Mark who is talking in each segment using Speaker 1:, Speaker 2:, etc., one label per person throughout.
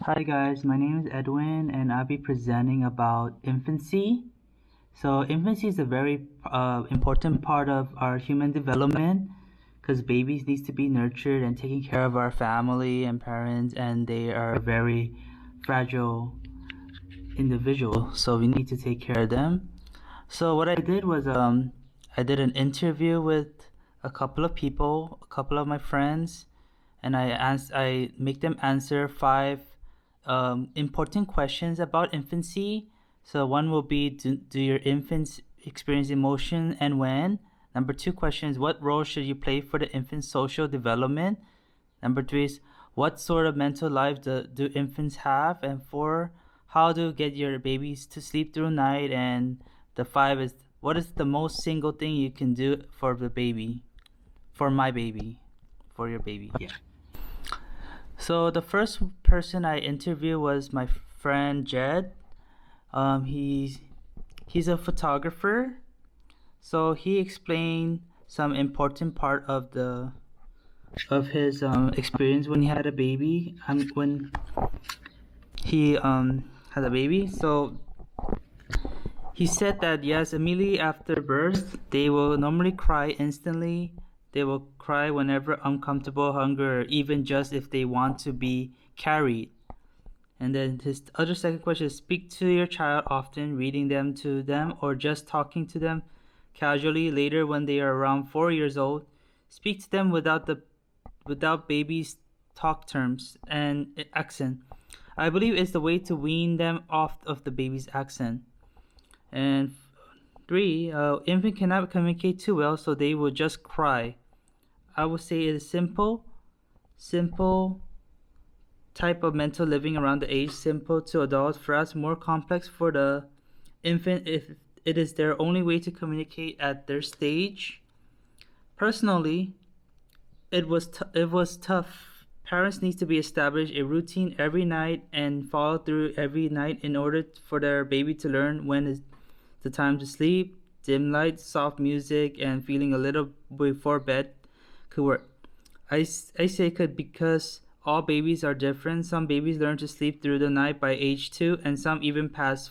Speaker 1: Hi guys, my name is Edwin and I'll be presenting about infancy. So infancy is a very important part of our human development because babies needs to be nurtured and taking care of our family and parents, and they are very fragile individuals, so we need to take care of them. So what I did was I did an interview with a couple of people, a couple of my friends, and I make them answer five important questions about infancy. So one will be, do your infants experience emotion and when? Number two question is, what role should you play for the infant's social development? Number three is, what sort of mental life do infants have? And four, how to get your babies to sleep through the night? And the five is, what is the most single thing you can do for the baby, for my baby, for your baby? Yeah. So the first person I interviewed was my friend Jed. He's a photographer, so he explained some important part of his experience when he had a baby. When he had a baby, so he said that yes, immediately after birth, they will normally cry instantly. They will cry whenever uncomfortable, hunger, or even just if they want to be carried. And then his other second question is, speak to your child often, reading them to them or just talking to them casually later when they are around 4 years old. Speak to them without babies talk terms and accent. I believe it's the way to wean them off of the baby's accent. And three, infant cannot communicate too well, so they will just cry. I would say it is simple type of mental living around the age, simple to adults, perhaps more complex for the infant if it is their only way to communicate at their stage. Personally, it was tough. Parents need to be established a routine every night and follow through every night in order for their baby to learn when is the time to sleep. Dim lights, soft music, and feeling a little before bed could work. I say could because all babies are different. Some babies learn to sleep through the night by age 2, and some even past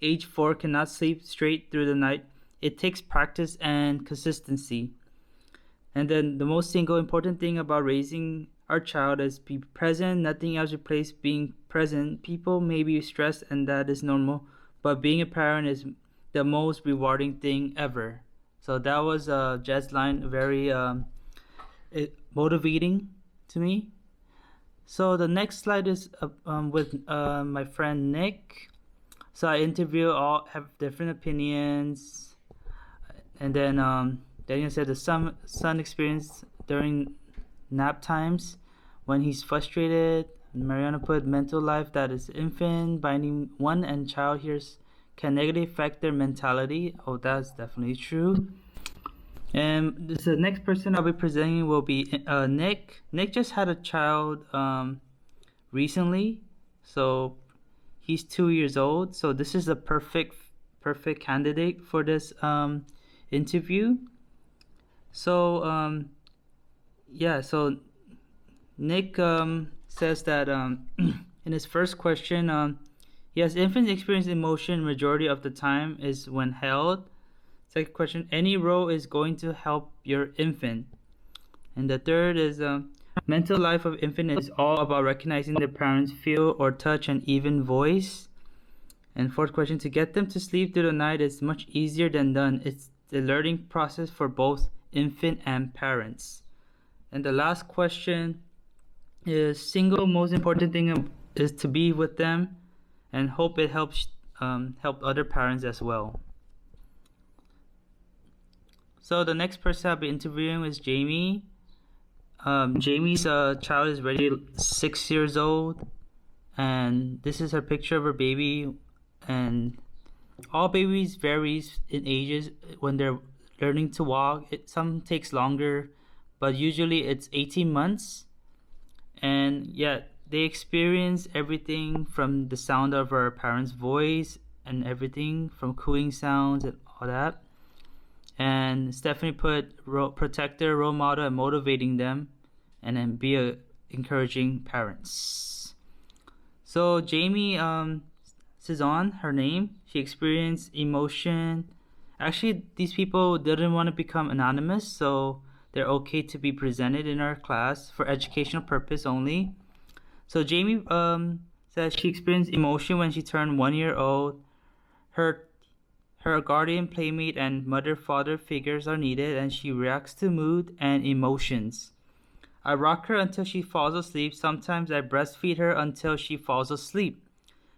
Speaker 1: age 4 cannot sleep straight through the night. It takes practice and consistency. And then the most single important thing about raising our child is be present. Nothing else replaces being present. People may be stressed, and that is normal, but being a parent is the most rewarding thing ever. So that was Jed's line, very motivating to me. So the next slide is with my friend Nick. So I interview all have different opinions, and then Daniel said the son experience during nap times when he's frustrated. Mariana put mental life that is infant binding one and child hears can negatively affect their mentality. Oh, that's definitely true. And the next person I'll be presenting will be Nick. Nick just had a child recently, so he's 2 years old. So this is a perfect candidate for this interview. So yeah, so Nick says that in his first question, yes, infants experience emotion majority of the time is when held. Second question, any role is going to help your infant. And the third is mental life of infant is all about recognizing their parents' feel or touch and even voice. And fourth question, to get them to sleep through the night is much easier than done. It's the learning process for both infant and parents. And the last question is single most important thing is to be with them and hope it helps help other parents as well. So the next person I'll be interviewing is Jamie. Jamie's child is already 6 years old, and this is her picture of her baby. And all babies varies in ages when they're learning to walk. Some takes longer, but usually it's 18 months. And yeah, they experience everything from the sound of our parents' voice and everything from cooing sounds and all that. And Stephanie put protector, role model, and motivating them, and then be encouraging parents. So Jamie Cezanne, her name, she experienced emotion. Actually, these people didn't want to become anonymous, so they're okay to be presented in our class for educational purpose only. So Jamie says she experienced emotion when she turned 1 year old. Her her guardian, playmate, and mother-father figures are needed, and she reacts to mood and emotions. I rock her until she falls asleep. Sometimes I breastfeed her until she falls asleep.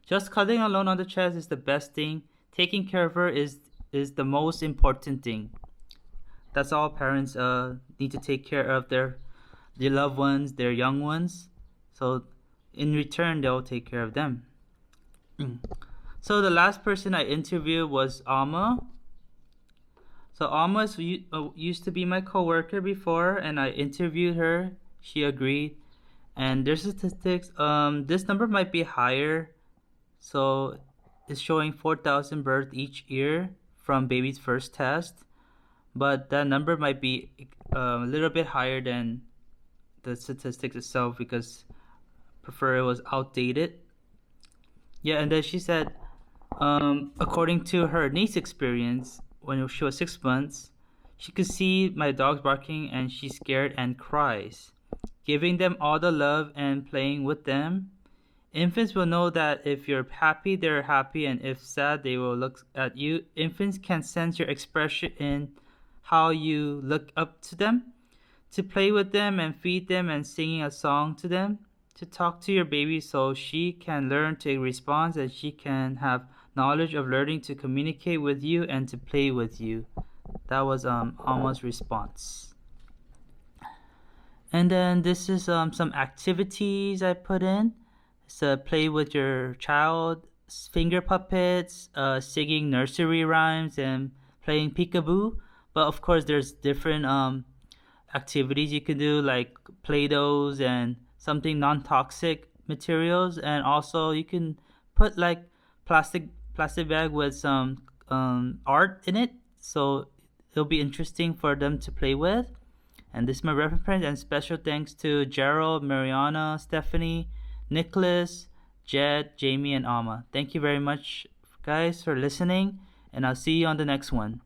Speaker 1: Just cuddling alone on the chest is the best thing. Taking care of her is the most important thing. That's all parents need to take care of their loved ones, their young ones. So in return, they'll take care of them. So the last person I interviewed was Alma. So Alma used to be my coworker before, and I interviewed her. She agreed, and their statistics. This number might be higher. So it's showing 4,000 births each year from baby's first test, but that number might be a little bit higher than the statistics itself because prefer it was outdated. Yeah, and then she said, according to her niece experience, when she was 6 months, she could see my dogs barking and she's scared and cries. Giving them all the love and playing with them. Infants will know that if you're happy, they're happy, and if sad, they will look at you. Infants can sense your expression in how you look up to them. To play with them and feed them and singing a song to them. To talk to your baby so she can learn to respond and she can have knowledge of learning to communicate with you and to play with you. That was Alma's response. And then this is some activities I put in. So play with your child, finger puppets, singing nursery rhymes, and playing peekaboo. But of course, there's different activities you can do, like Play-Dohs and something non-toxic materials, and also you can put like plastic bag with some art in it, so it'll be interesting for them to play with. And this is my reference, and special thanks to Gerald, Mariana, Stephanie, Nicholas, Jed, Jamie, and Alma. Thank you very much, guys, for listening, and I'll see you on the next one.